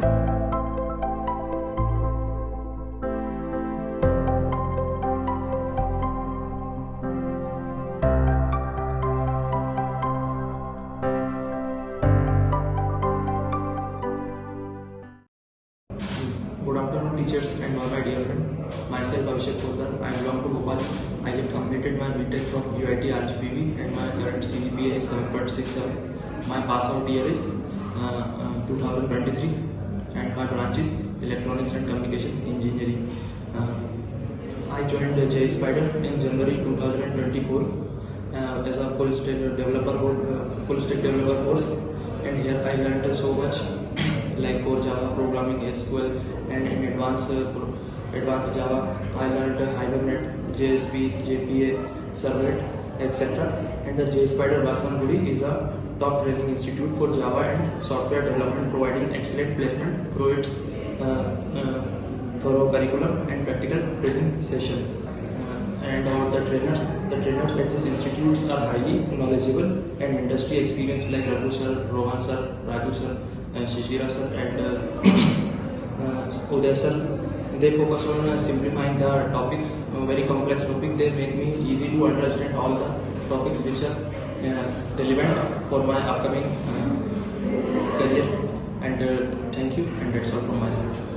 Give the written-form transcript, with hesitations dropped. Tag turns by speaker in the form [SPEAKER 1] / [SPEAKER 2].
[SPEAKER 1] Good afternoon, teachers and all my dear friends. Myself Abhishek Poddar. I belong to Bhopal. I have completed my BTech from UIT RGPV and my current CGPA is 7.67. My pass out year is 2023 and my branch is Electronics and Communication Engineering. I joined Jspider in January 2024 as a full stack developer course, and here I learned so much like core Java, programming, SQL, and in advanced Java, I learned Hibernate, JSP, JPA, Servlet, etc. And the Jspiders Basavanagudi is a top training institute for Java and software development, providing excellent placement through its thorough curriculum and practical training session. And the trainers at this institutes are highly knowledgeable and industry experienced like Raghu sir, Rohan sir, Raju sir, Shishira sir, and Uday sir. They focus on simplifying the topics, very complex topic. They make me easy to understand all the topics which are relevant for my upcoming career. And thank you, and that's all from my side.